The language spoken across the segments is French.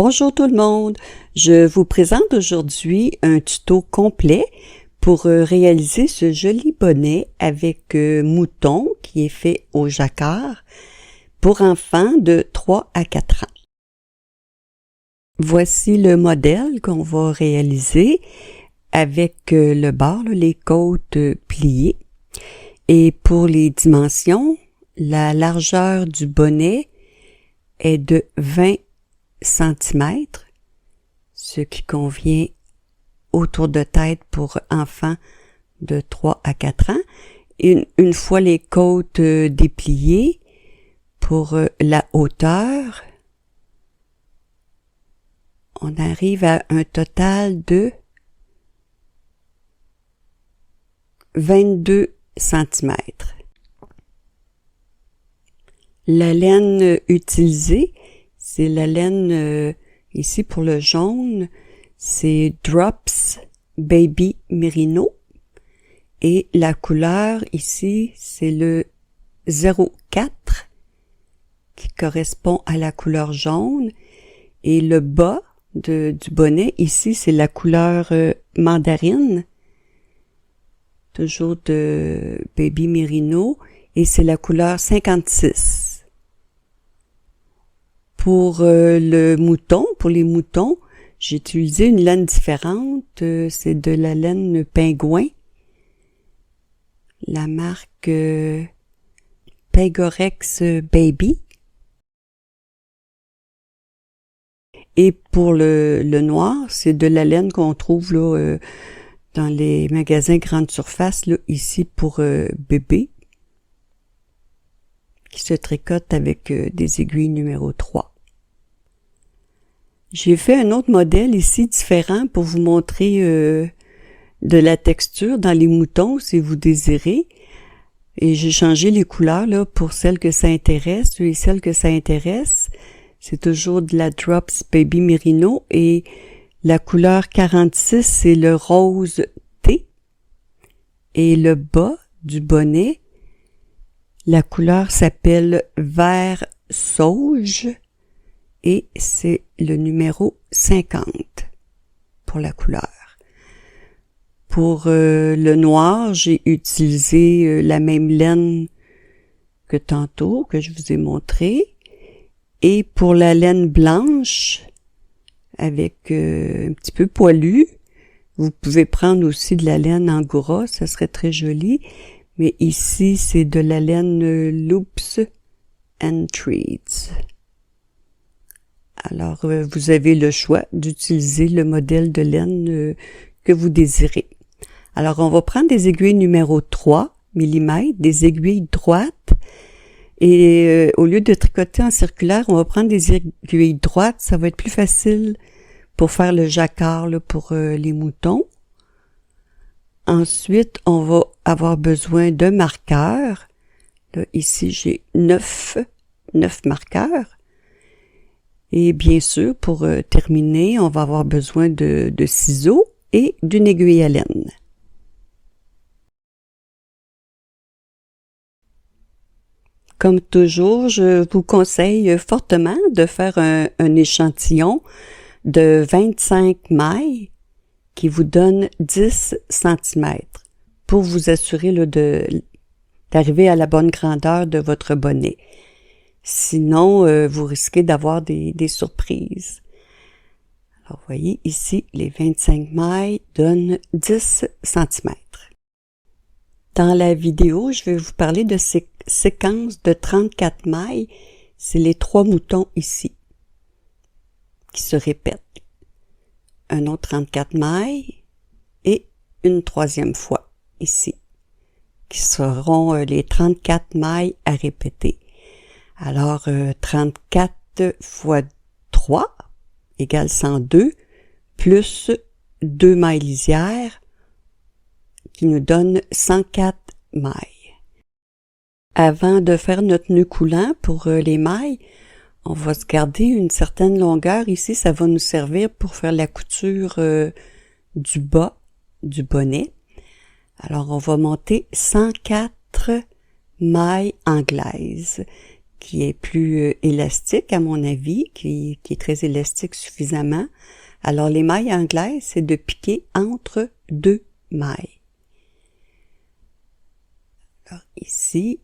Bonjour tout le monde, je vous présente aujourd'hui un tuto complet pour réaliser ce joli bonnet avec mouton qui est fait au jacquard pour enfants de 3 à 4 ans. Voici le modèle qu'on va réaliser avec le bord, les côtes pliées. Et pour les dimensions, la largeur du bonnet est de 20 cm, ce qui convient au tour de tête pour enfants de 3 à 4 ans. Une fois les côtes dépliées, pour la hauteur, on arrive à un total de 22 cm. La laine utilisée, c'est la laine ici pour le jaune, c'est Drops Baby Merino. Et la couleur ici, c'est le 04 qui correspond à la couleur jaune. Et le bas du bonnet, ici, c'est la couleur mandarine, toujours de Baby Merino, et c'est la couleur 56. Pour le mouton, pour les moutons, j'ai utilisé une laine différente, c'est de la laine pingouin, la marque Pegorex Baby. Et pour le noir, c'est de la laine qu'on trouve là, dans les magasins grande surface, là, ici pour bébé, qui se tricote avec des aiguilles numéro 3. J'ai fait un autre modèle ici différent pour vous montrer de la texture dans les moutons si vous désirez. Et j'ai changé les couleurs là pour celles que ça intéresse et celles que ça intéresse. C'est toujours de la Drops Baby Merino et la couleur 46, c'est le rose thé. Et le bas du bonnet, la couleur s'appelle vert sauge et c'est le numéro 50 pour la couleur. Pour le noir, j'ai utilisé la même laine que tantôt, que je vous ai montré. Et pour la laine blanche, avec un petit peu poilu, vous pouvez prendre aussi de la laine angora, ça serait très joli. Mais ici, c'est de la laine Loops and Threads. Alors, vous avez le choix d'utiliser le modèle de laine que vous désirez. Alors, on va prendre des aiguilles numéro 3 mm, des aiguilles droites. Et au lieu de tricoter en circulaire, on va prendre des aiguilles droites. Ça va être plus facile pour faire le jacquard là, pour les moutons. Ensuite, on va avoir besoin d'un marqueur. Là, ici, j'ai 9 marqueurs. Et bien sûr, pour terminer, on va avoir besoin de ciseaux et d'une aiguille à laine. Comme toujours, je vous conseille fortement de faire un échantillon de 25 mailles qui vous donne 10 cm pour vous assurer là, d'arriver à la bonne grandeur de votre bonnet. Sinon, vous risquez d'avoir des surprises. Alors, vous voyez, ici, les 25 mailles donnent 10 cm. Dans la vidéo, je vais vous parler de ces séquences de 34 mailles. C'est les 3 moutons ici qui se répètent. Un autre 34 mailles et une troisième fois ici, qui seront les 34 mailles à répéter. Alors, 34 fois 3 égale 102, plus 2 mailles lisières, qui nous donne 104 mailles. Avant de faire notre nœud coulant pour les mailles, on va se garder une certaine longueur. Ici, ça va nous servir pour faire la couture du bas du bonnet. Alors, on va monter 104 mailles anglaises qui est plus élastique à mon avis, qui est très élastique suffisamment. Alors les mailles anglaises, c'est de piquer entre deux mailles. Alors ici,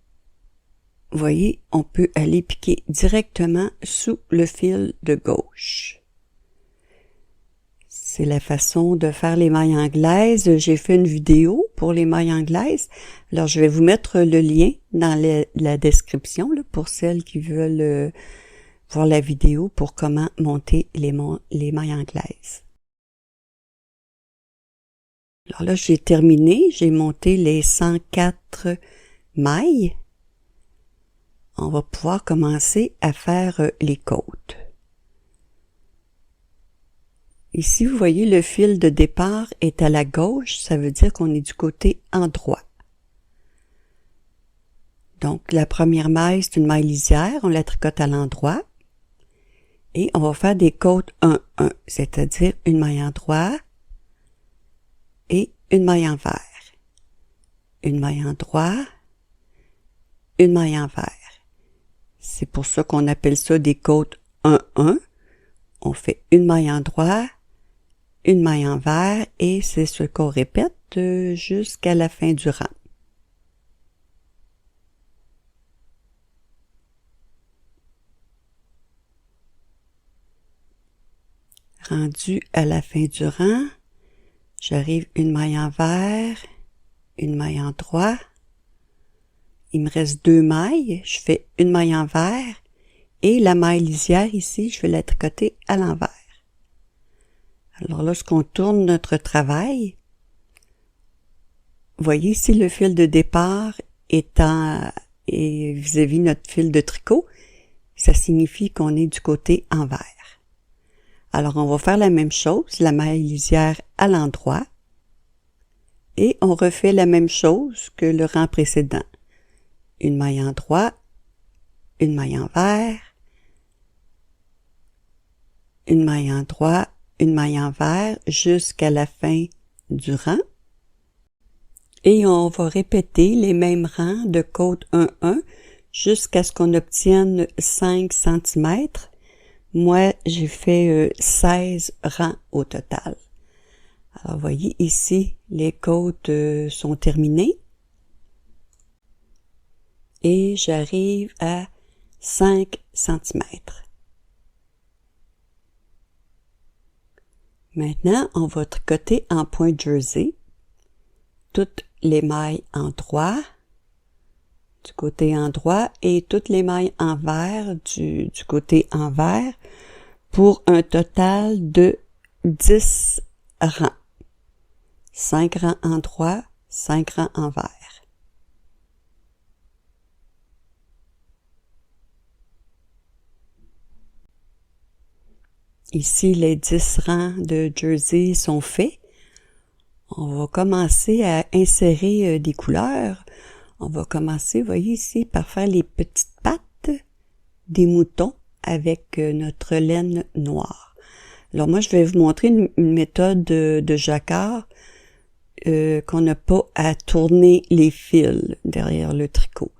vous voyez, on peut aller piquer directement sous le fil de gauche. C'est la façon de faire les mailles anglaises. J'ai fait une vidéo pour les mailles anglaises. Alors, je vais vous mettre le lien dans la description là, pour celles qui veulent voir la vidéo pour comment monter les mailles anglaises. Alors là, j'ai terminé. J'ai monté les 104 mailles. On va pouvoir commencer à faire les côtes. Ici, vous voyez, le fil de départ est à la gauche, ça veut dire qu'on est du côté endroit. Donc, la première maille, c'est une maille lisière, on la tricote à l'endroit. Et on va faire des côtes 1-1, c'est-à-dire une maille endroit et une maille envers. Une maille endroit, une maille envers. C'est pour ça qu'on appelle ça des côtes 1-1. On fait une maille endroit, une maille envers et c'est ce qu'on répète jusqu'à la fin du rang. Rendu à la fin du rang, j'arrive une maille envers, une maille endroit. Il me reste deux mailles, je fais une maille envers et la maille lisière ici, je vais la tricoter à l'envers. Alors lorsqu'on tourne notre travail, vous voyez ici le fil de départ est vis-à-vis notre fil de tricot, ça signifie qu'on est du côté envers. Alors on va faire la même chose, la maille lisière à l'endroit, et on refait la même chose que le rang précédent. Une maille endroit, une maille envers, une maille endroit, une maille envers jusqu'à la fin du rang. Et on va répéter les mêmes rangs de côte 1-1 jusqu'à ce qu'on obtienne 5 cm. Moi, j'ai fait 16 rangs au total. Alors, vous voyez ici, les côtes sont terminées. Et j'arrive à 5 cm. Maintenant, on va tricoter en point jersey toutes les mailles endroit, du côté endroit, et toutes les mailles envers du côté envers pour un total de 10 rangs. 5 rangs endroit, 5 rangs envers. Ici, les 10 rangs de jersey sont faits. On va commencer à insérer des couleurs. On va commencer, vous voyez ici, par faire les petites pattes des moutons avec notre laine noire. Alors moi, je vais vous montrer une méthode de jacquard qu'on n'a pas à tourner les fils derrière le tricot.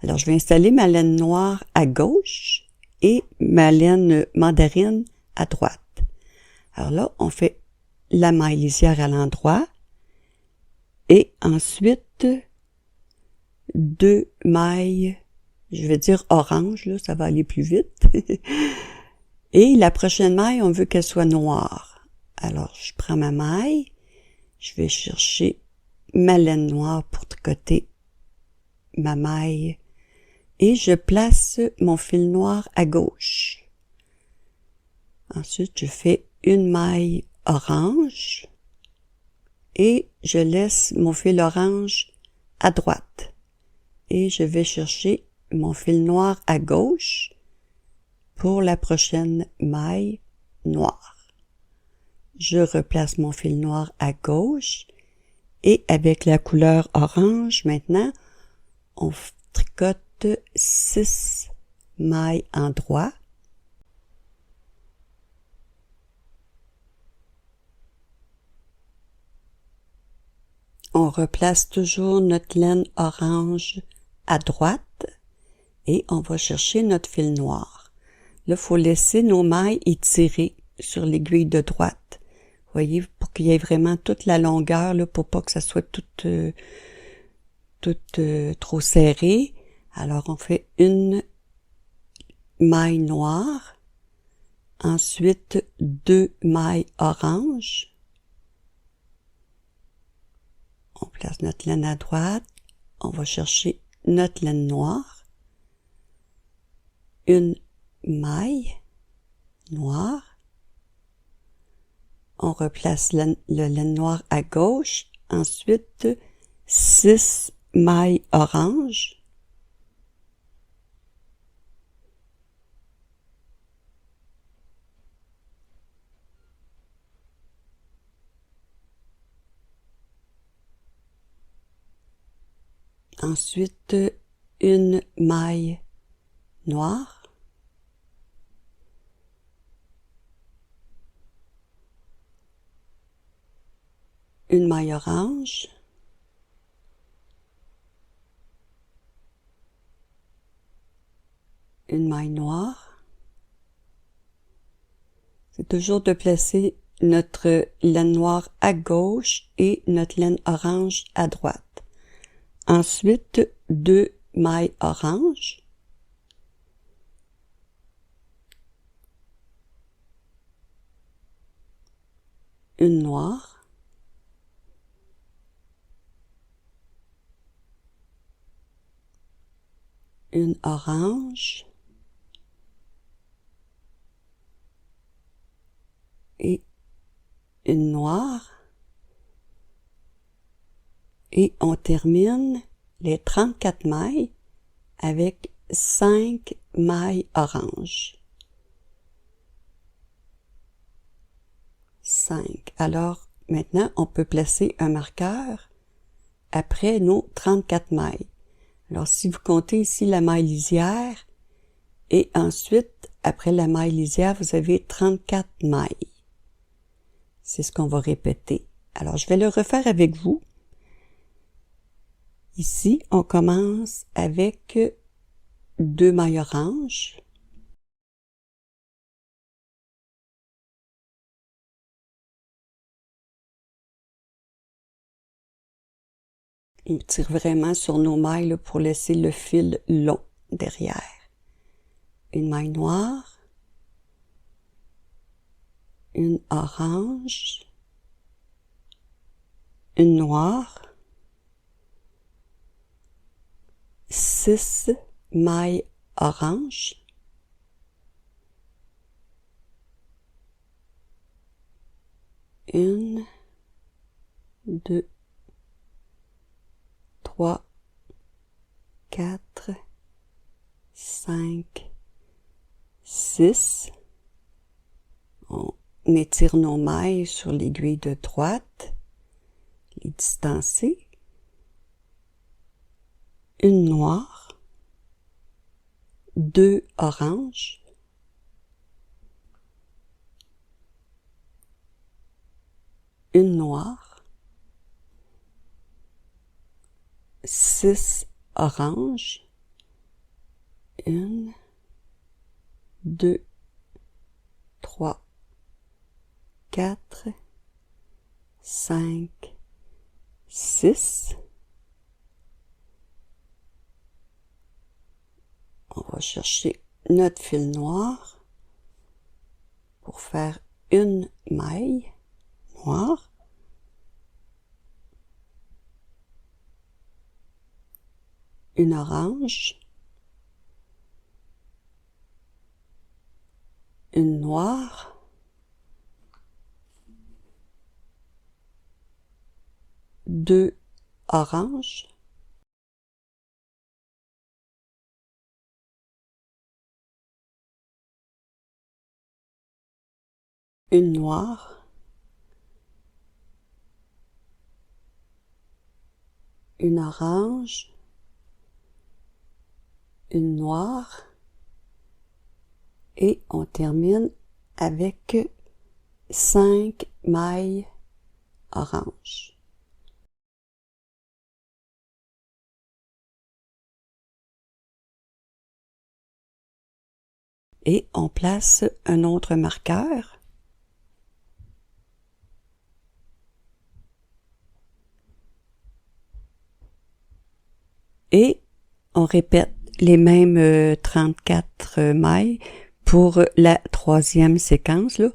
Alors, je vais installer ma laine noire à gauche et ma laine mandarine à droite. Alors là, on fait la maille lisière à l'endroit et ensuite deux mailles, je vais dire orange, là, ça va aller plus vite. Et la prochaine maille, on veut qu'elle soit noire. Alors, je prends ma maille, je vais chercher ma laine noire pour tricoter ma maille et je place mon fil noir à gauche. Ensuite, je fais une maille orange et je laisse mon fil orange à droite. Et je vais chercher mon fil noir à gauche pour la prochaine maille noire. Je replace mon fil noir à gauche et avec la couleur orange maintenant, on tricote 6 mailles endroit. On replace toujours notre laine orange à droite Et on va chercher notre fil noir. Là, il faut laisser nos mailles étirer sur l'aiguille de droite. Vous voyez, pour qu'il y ait vraiment toute la longueur, là, pour pas que ça soit tout trop serré. Alors, on fait une maille noire, ensuite 2 mailles oranges. On place notre laine à droite, on va chercher notre laine noire, une maille noire, on replace le laine noire à gauche, ensuite 6 mailles oranges, ensuite une maille noire, une maille orange, une maille noire. C'est toujours de placer notre laine noire à gauche et notre laine orange à droite. Ensuite, 2 mailles oranges, une noire, une orange et une noire. Et on termine les 34 mailles avec 5 mailles oranges. 5. Alors, maintenant, on peut placer un marqueur après nos 34 mailles. Alors, si vous comptez ici la maille lisière, et ensuite, après la maille lisière, vous avez 34 mailles. C'est ce qu'on va répéter. Alors, je vais le refaire avec vous. Ici, on commence avec 2 mailles oranges. On tire vraiment sur nos mailles là, pour laisser le fil long derrière. Une maille noire, une orange, une noire, 6 mailles oranges, une, 2, 3, 4, 5, 6. On étire nos mailles sur l'aiguille de droite, les distancer. Une noire, 2 oranges, une noire, 6 oranges, 1, 2, 3, 4, 5, 6. On va chercher notre fil noir pour faire une maille noire. Une orange, une noire, deux oranges, une noire, une orange, une noire, et on termine avec 5 mailles oranges. Et on place un autre marqueur. Et on répète les mêmes 34 mailles pour la troisième séquence, là,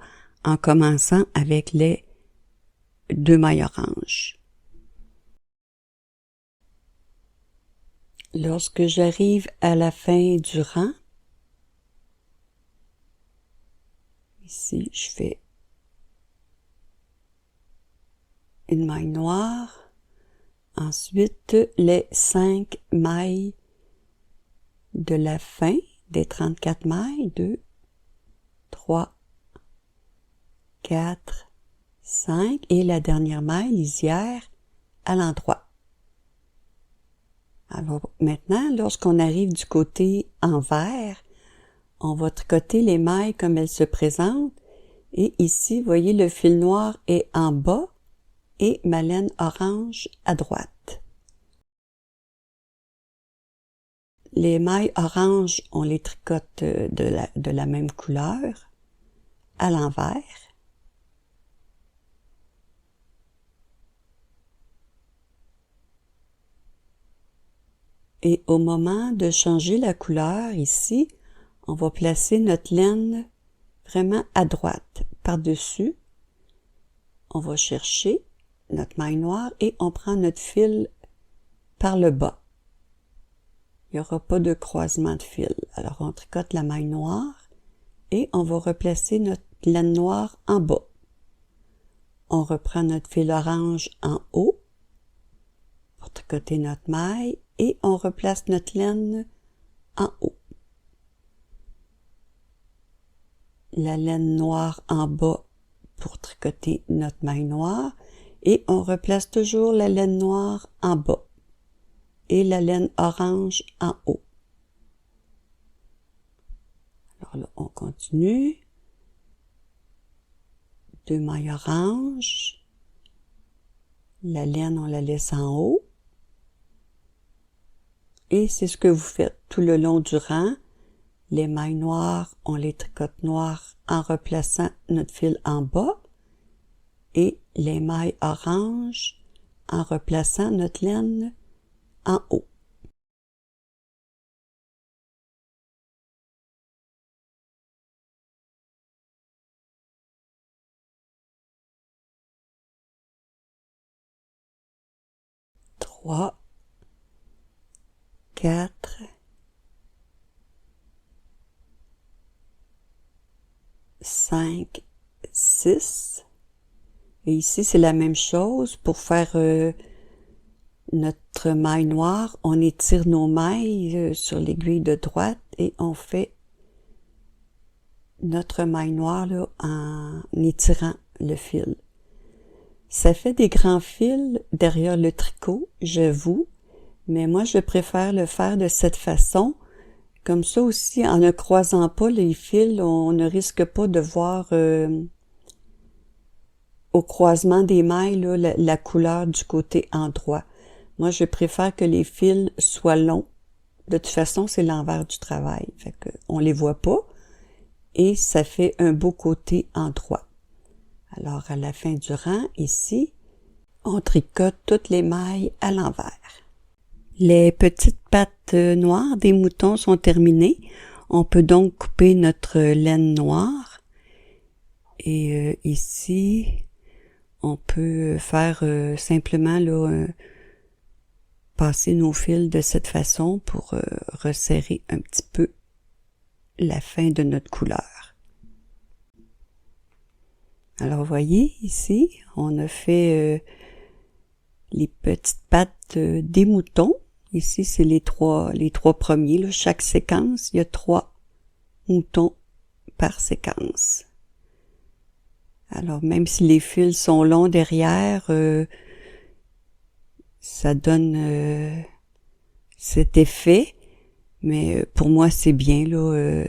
en commençant avec les 2 mailles oranges. Lorsque j'arrive à la fin du rang, ici je fais une maille noire, ensuite les 5 mailles de la fin des 34 mailles, 2, 3, 4, 5 et la dernière maille lisière à l'endroit. Alors maintenant, lorsqu'on arrive du côté envers, on va tricoter les mailles comme elles se présentent. Et ici, vous voyez, le fil noir est en bas et ma laine orange à droite. Les mailles oranges, on les tricote de la même couleur à l'envers. Et au moment de changer la couleur, ici, on va placer notre laine vraiment à droite, par-dessus. On va chercher notre maille noire et on prend notre fil par le bas. Il n'y aura pas de croisement de fil. Alors, on tricote la maille noire et on va replacer notre laine noire en bas. On reprend notre fil orange en haut pour tricoter notre maille et on replace notre laine en haut. La laine noire en bas pour tricoter notre maille noire et on replace toujours la laine noire en bas et la laine orange en haut. Alors là, on continue. 2 mailles oranges. La laine, on la laisse en haut. Et c'est ce que vous faites tout le long du rang. Les mailles noires, on les tricote noires en replaçant notre fil en bas. Et les mailles oranges en replaçant notre laine en haut. Trois, 4, 5, 6. Et ici, c'est la même chose. Pour faire notre maille noire, on étire nos mailles sur l'aiguille de droite et on fait notre maille noire là, en étirant le fil. Ça fait des grands fils derrière le tricot, j'avoue, mais moi, je préfère le faire de cette façon. Comme ça aussi, en ne croisant pas les fils, on ne risque pas de voir au croisement des mailles là, la couleur du côté endroit. Moi, je préfère que les fils soient longs. De toute façon, c'est l'envers du travail. Fait que on les voit pas et ça fait un beau côté endroit. Alors, à la fin du rang, ici, on tricote toutes les mailles à l'envers. Les petites pattes noires des moutons sont terminées. On peut donc couper notre laine noire. Et ici, on peut faire simplement là, passer nos fils de cette façon pour resserrer un petit peu la fin de notre couleur. Alors, vous voyez, ici, on a fait les petites pattes des moutons. Ici, c'est les trois premiers. Là. Chaque séquence, il y a 3 moutons par séquence. Alors, même si les fils sont longs derrière, ça donne cet effet. Mais pour moi, c'est bien. Là.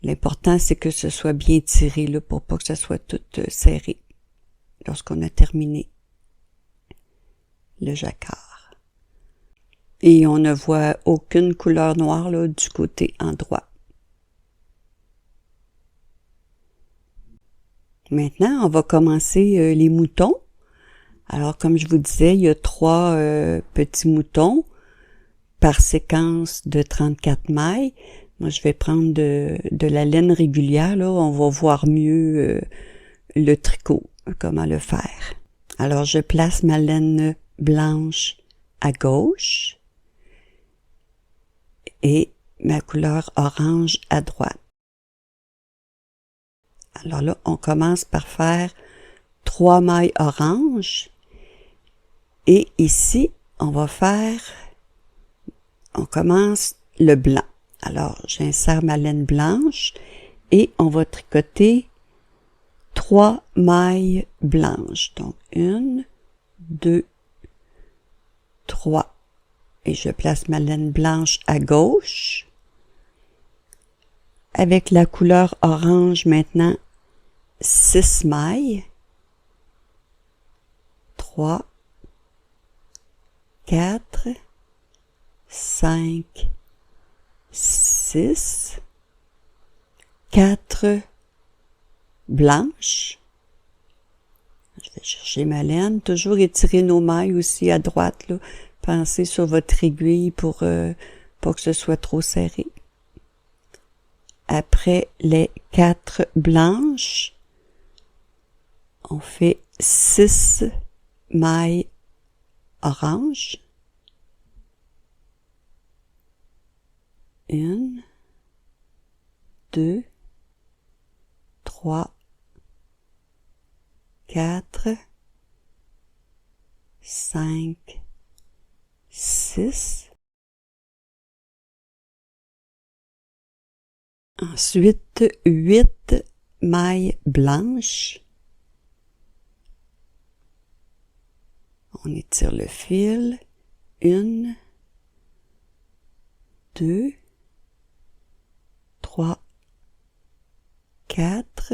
L'important, c'est que ce soit bien tiré là, pour pas que ça soit tout serré lorsqu'on a terminé le jacquard. Et on ne voit aucune couleur noire là, du côté endroit. Maintenant, on va commencer les moutons. Alors, comme je vous disais, il y a 3 petits moutons par séquence de 34 mailles. Moi, je vais prendre de la laine régulière, là. On va voir mieux le tricot, comment le faire. Alors, je place ma laine blanche à gauche et ma couleur orange à droite. Alors là, on commence par faire 3 mailles orange et ici, on commence le blanc. Alors, j'insère ma laine blanche et on va tricoter 3 mailles blanches. Donc, 1, 2, 3. Et je place ma laine blanche à gauche. Avec la couleur orange maintenant, 6 mailles. 3, 4, 5, 6, 4 blanches. Je vais chercher ma laine. Toujours étirer nos mailles aussi à droite, là. Pensez sur votre aiguille pour pas que ce soit trop serré. Après les 4 blanches, on fait 6 mailles orange. 1, 2, 3, 4, 5, 6. Ensuite, 8 mailles blanches. On étire le fil. 1, 2, 3, 4,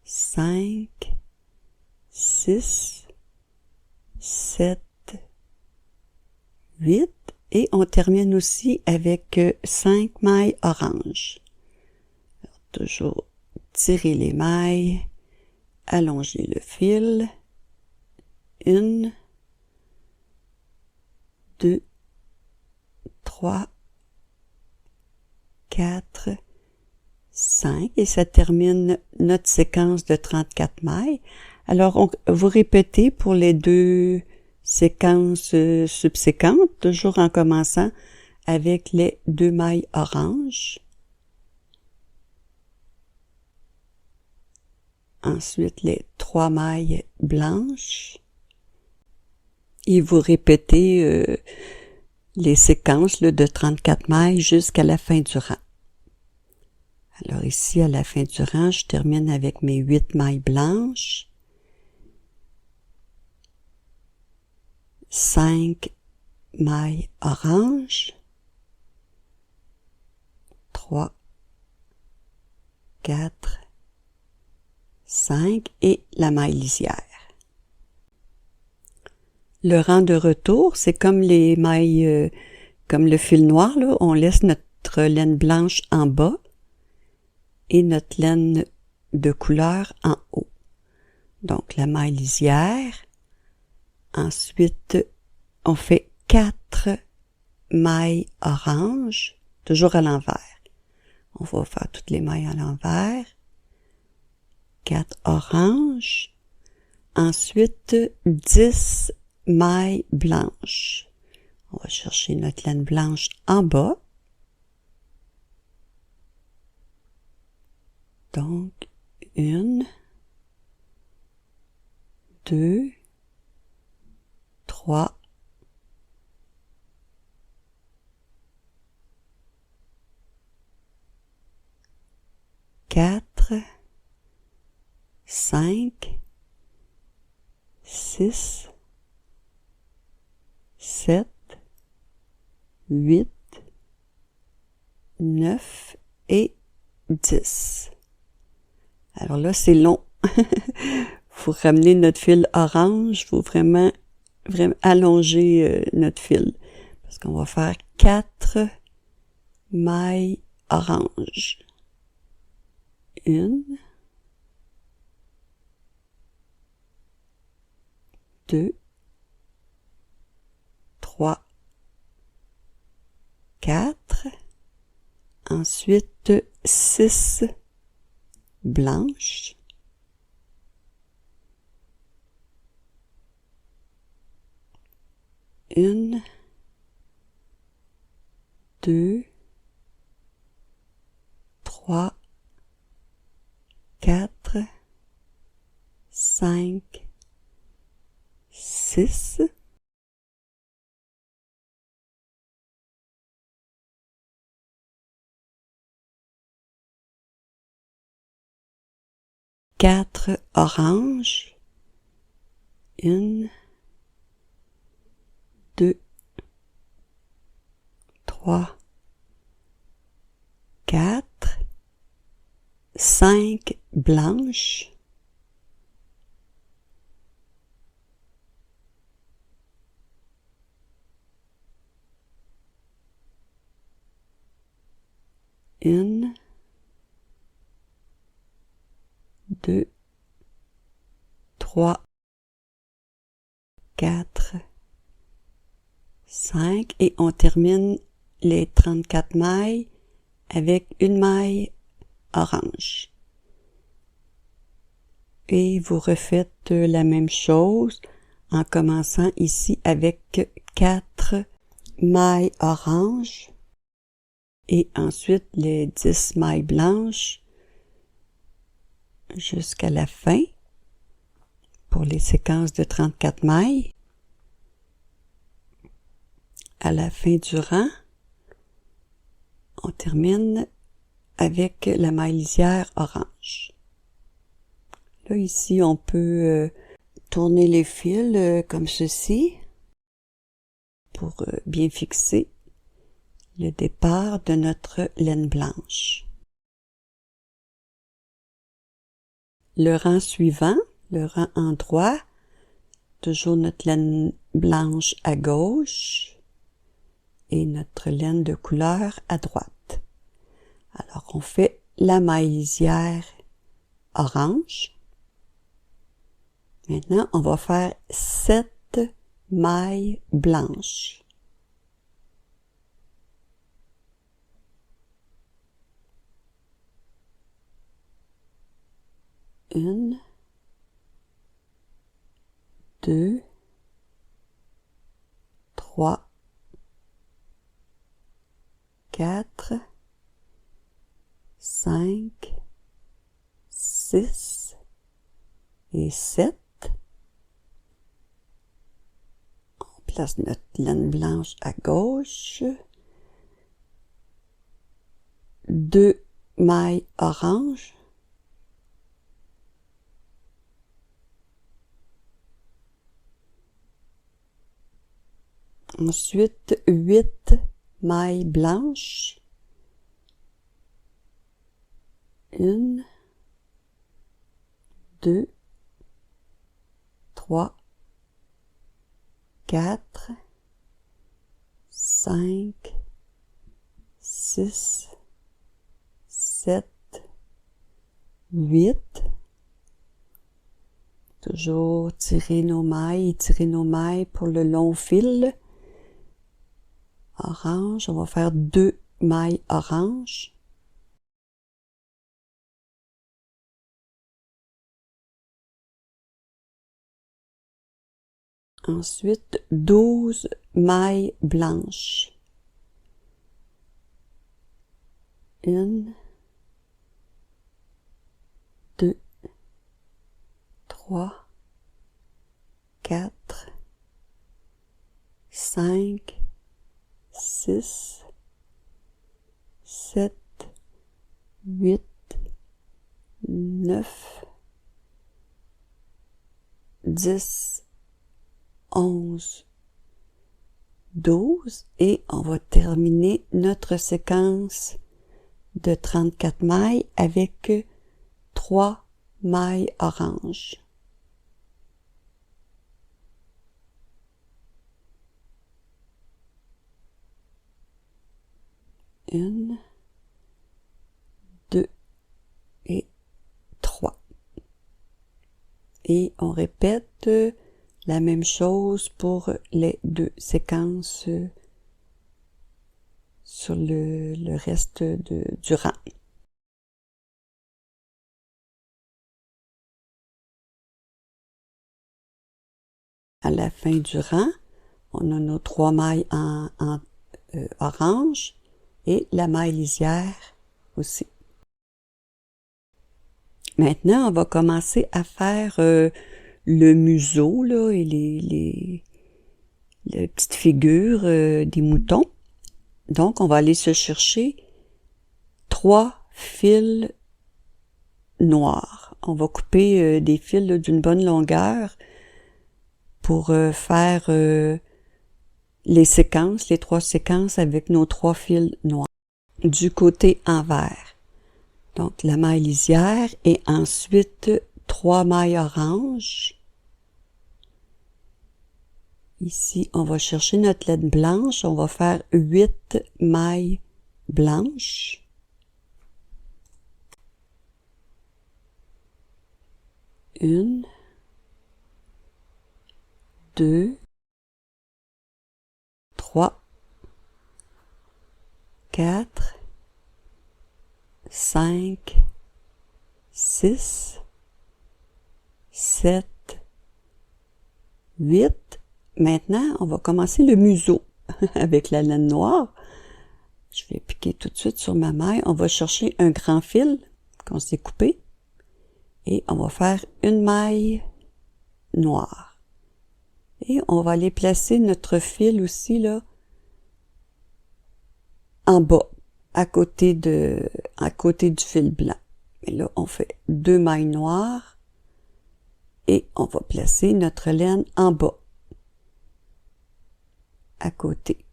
5, 6, 7, 8 et on termine aussi avec 5 mailles orange. Alors, toujours tirer les mailles, allonger le fil. 1, 2, 3, 4, 5 et ça termine notre séquence de 34 mailles. Alors, vous répétez pour les 2 séquences subséquentes, toujours en commençant avec les 2 mailles orange. Ensuite, les 3 mailles blanches. Et vous répétez les séquences là, de 34 mailles jusqu'à la fin du rang. Alors ici, à la fin du rang, je termine avec mes 8 mailles blanches. 5 mailles orange. 3, 4, 5 et la maille lisière. Le rang de retour, c'est comme les mailles, comme le fil noir, là, on laisse notre laine blanche en bas et notre laine de couleur en haut. Donc, la maille lisière. Ensuite, on fait 4 mailles orange, toujours à l'envers. On va faire toutes les mailles à l'envers. 4 oranges. Ensuite, 10 mailles blanches. On va chercher notre laine blanche en bas. Donc, 1, 2, 3, 4, 5, 6, 7, 8, 9 et 10. Alors là, c'est long. Faut ramener notre fil orange. Faut vraiment allonger notre fil. Parce qu'on va faire 4 mailles orange. 1, 2, 3, 4, ensuite 6 blanches, 1, 2, 3, 4, 5, 6, 4 oranges, 1, 2, 3, 4, 5 blanches, 1, 2, 3, 4, 5 et on termine les 34 mailles avec une maille orange. Et vous refaites la même chose en commençant ici avec 4 mailles oranges et ensuite les 10 mailles blanches jusqu'à la fin pour les séquences de 34 mailles. À la fin du rang, on termine avec la maille lisière orange. Là, ici, on peut tourner les fils comme ceci pour bien fixer le départ de notre laine blanche. Le rang suivant, le rang en droit, toujours notre laine blanche à gauche et notre laine de couleur à droite. Alors, on fait la maille lisière orange. Maintenant, on va faire 7 mailles blanches. Une, 2, 3, 4, 5, 6 et 7. On place notre laine blanche à gauche. 2 mailles oranges. Ensuite, 8 mailles blanches. 1, 2, 3, 4, 5, 6, 7, 8. Toujours tirer nos mailles et tirer nos mailles pour le long fil. Orange, on va faire 2 mailles oranges. Ensuite, 12 mailles blanches. 1, 2, 3, 4, 5, 6, 7, 8, 9, 10, 11, 12 et on va terminer notre séquence de 34 mailles avec 3 mailles oranges. Une, 2 et 3. Et on répète La même chose pour les deux séquences sur le reste du rang. À la fin du rang, on a nos 3 mailles en orange et la maille lisière aussi. Maintenant, on va commencer à faire le museau là, et les petites figures des moutons. Donc, on va aller se chercher 3 fils noirs. On va couper des fils d'une bonne longueur pour faire les séquences, les 3 séquences avec nos 3 fils noirs du côté envers. Donc, la maille lisière et ensuite 3 mailles oranges. Ici, on va chercher notre laine blanche. On va faire 8 mailles blanches. Une, 2, 3, 4, 5, 6, 7, 8. Maintenant, on va commencer le museau avec la laine noire. Je vais piquer tout de suite sur ma maille. On va chercher un grand fil qu'on s'est coupé et on va faire une maille noire. Et on va aller placer notre fil aussi là en bas, à côté du fil blanc. Et là, on fait 2 mailles noires et on va placer notre laine en bas, à côté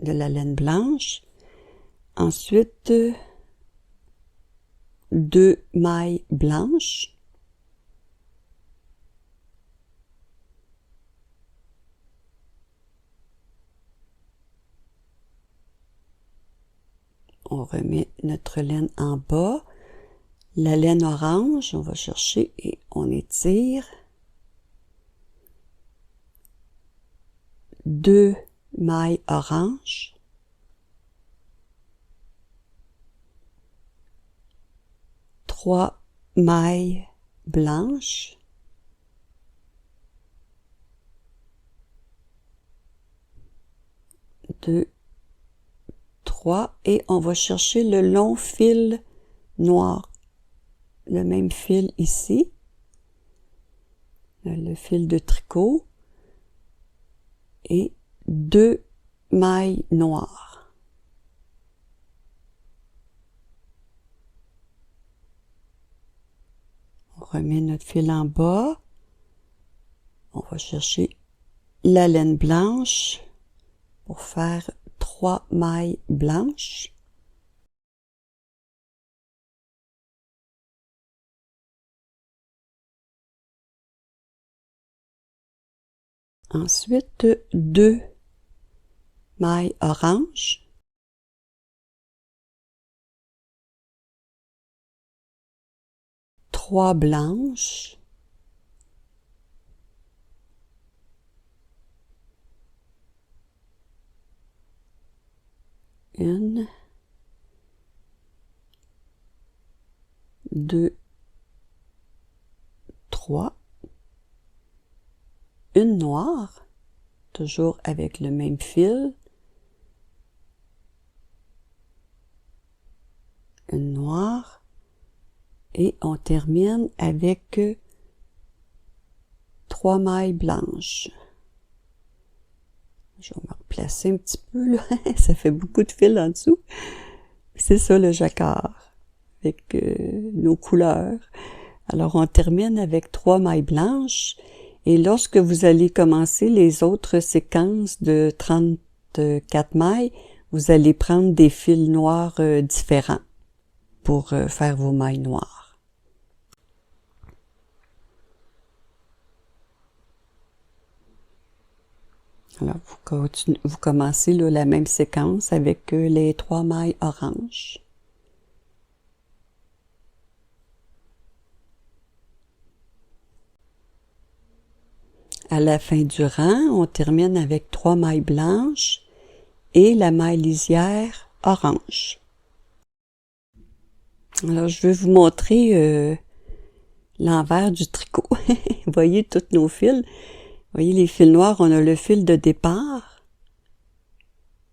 de la laine blanche. Ensuite, 2 mailles blanches. On remet notre laine en bas. La laine orange, on va chercher et on étire. 2 mailles orange. Trois mailles blanches. Deux, 3 et on va chercher le long fil noir. Le même fil ici. Le fil de tricot. Et 2 mailles noires. On remet notre fil en bas. On va chercher la laine blanche pour faire 3 mailles blanches. Ensuite, 2 mailles orange. Trois blanches. Une, 2, 3. Une noire, toujours avec le même fil. Une noire. Et on termine avec 3 mailles blanches. Je vais me replacer un petit peu, là. Ça fait beaucoup de fils en dessous. C'est ça le jacquard, avec nos couleurs. Alors, on termine avec 3 mailles blanches. Et lorsque vous allez commencer les autres séquences de 34 mailles, vous allez prendre des fils noirs différents pour faire vos mailles noires. Alors, vous commencez là, la même séquence avec les 3 mailles oranges. À la fin du rang, on termine avec 3 mailles blanches et la maille lisière orange. Alors, je vais vous montrer l'envers du tricot. Vous voyez tous nos fils. Vous voyez les fils noirs, on a le fil de départ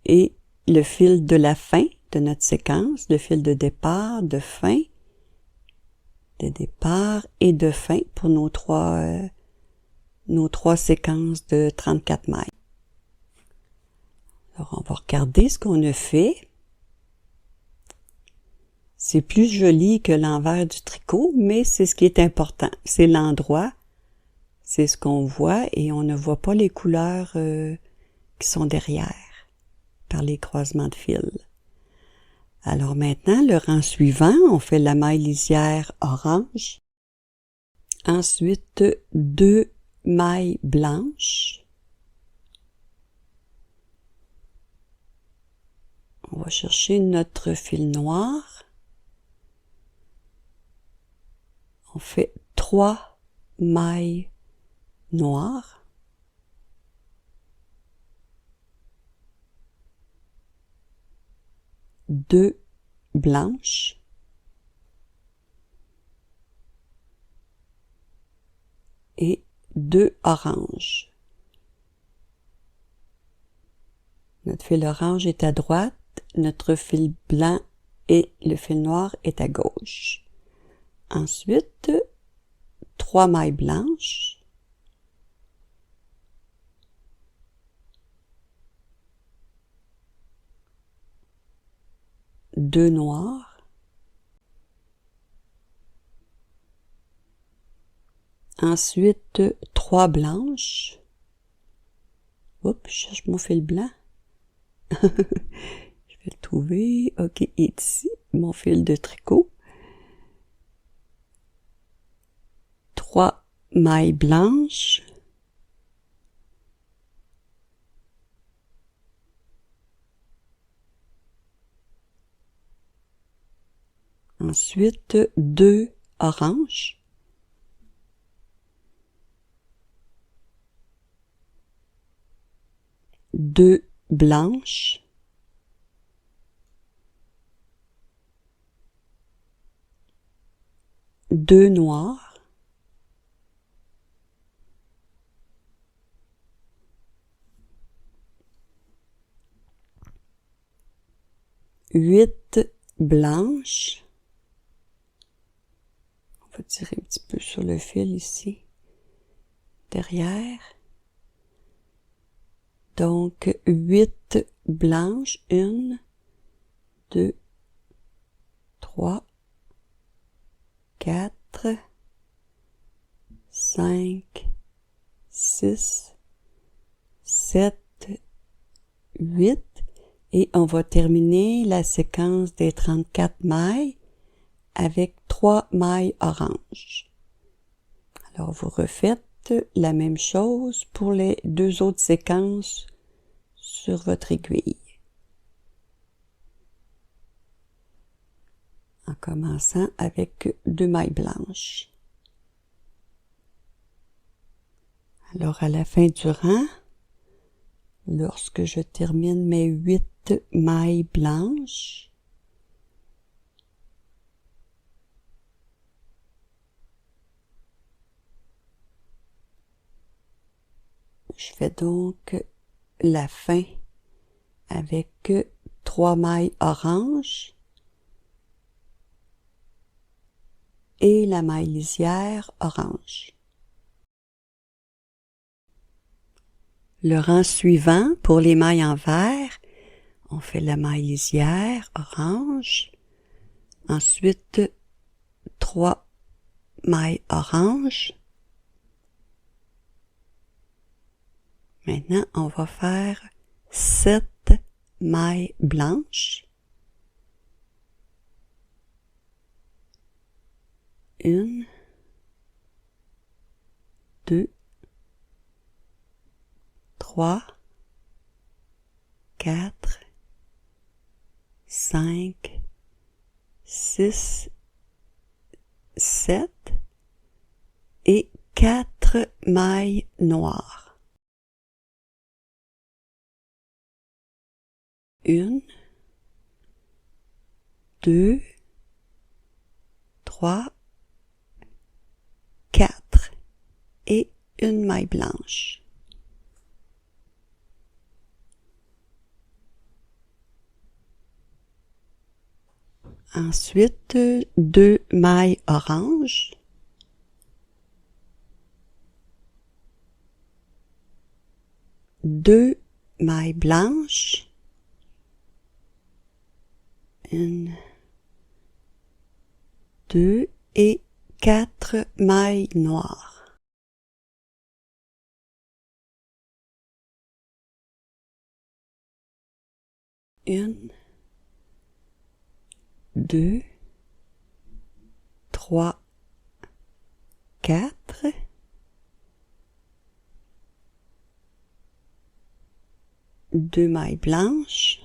et le fil de la fin de notre séquence, le fil de départ, de fin, de départ et de fin pour nos trois séquences de 34 mailles. Alors, on va regarder ce qu'on a fait. C'est plus joli que l'envers du tricot, mais c'est ce qui est important. C'est l'endroit, c'est ce qu'on voit et on ne voit pas les couleurs qui sont derrière par les croisements de fils. Alors maintenant, le rang suivant, on fait la maille lisière orange. Ensuite, 2 mailles blanches. On va chercher notre fil noir. On fait 3 mailles noires. Deux blanches. Et 2 oranges. Notre fil orange est à droite, notre fil blanc et le fil noir est à gauche. Ensuite, 3 mailles blanches. Deux noirs. Ensuite, 3 blanches. Oups, je cherche mon fil blanc. Je vais le trouver. Ok, il est ici, mon fil de tricot. 3 mailles blanches. Ensuite, 2 oranges. Deux blanches. Deux noirs. Huit blanches. On va tirer un petit peu sur le fil ici, derrière. Donc, 8 blanches, 1, 2, 3, 4, 5, 6, 7, 8. Et on va terminer la séquence des 34 mailles avec 3 mailles oranges. Alors, vous refaites la même chose pour les 2 autres séquences sur votre aiguille. En commençant avec 2 mailles blanches. Alors, à la fin du rang, lorsque je termine mes 8 mailles blanches, je fais donc la fin avec 3 mailles oranges et la maille lisière orange. Le rang suivant, pour les mailles en vert, on fait la maille lisière orange, ensuite 3 mailles oranges. Maintenant, on va faire 7 mailles blanches. 1, 2, 3, 4, 5, 6, 7 et 4 mailles noires. 1, 2, 3, 4 et une maille blanche. Ensuite, 2 mailles orange. Deux mailles blanches. 1, 2 et 4 mailles noires. Une, 2, 3, 4. Deux mailles blanches.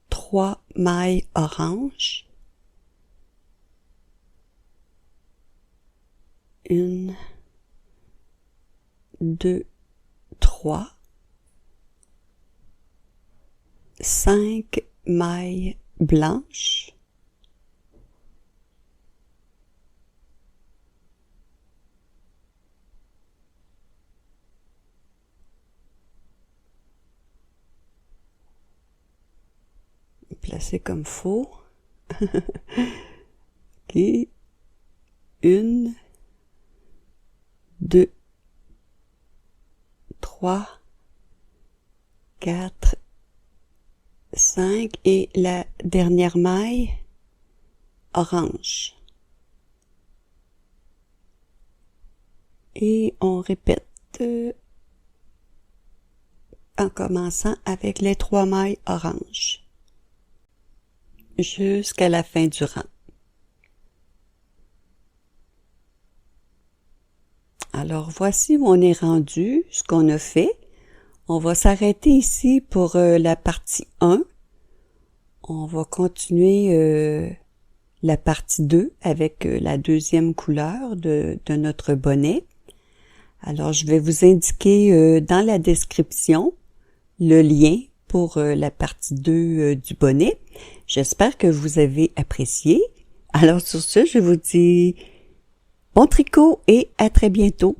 Trois mailles orange. 1, 2, 3. 5 mailles blanches. Placer comme faux. Ok. 1, 2, 3, 4, 5 et la dernière maille orange. Et on répète en commençant avec les 3 mailles orange jusqu'à la fin du rang. Alors voici où on est rendu, ce qu'on a fait. On va s'arrêter ici pour la partie 1. On va continuer la partie 2 avec la deuxième couleur de notre bonnet. Alors je vais vous indiquer dans la description le lien pour la partie 2 du bonnet. J'espère que vous avez apprécié. Alors sur ce, je vous dis bon tricot et à très bientôt.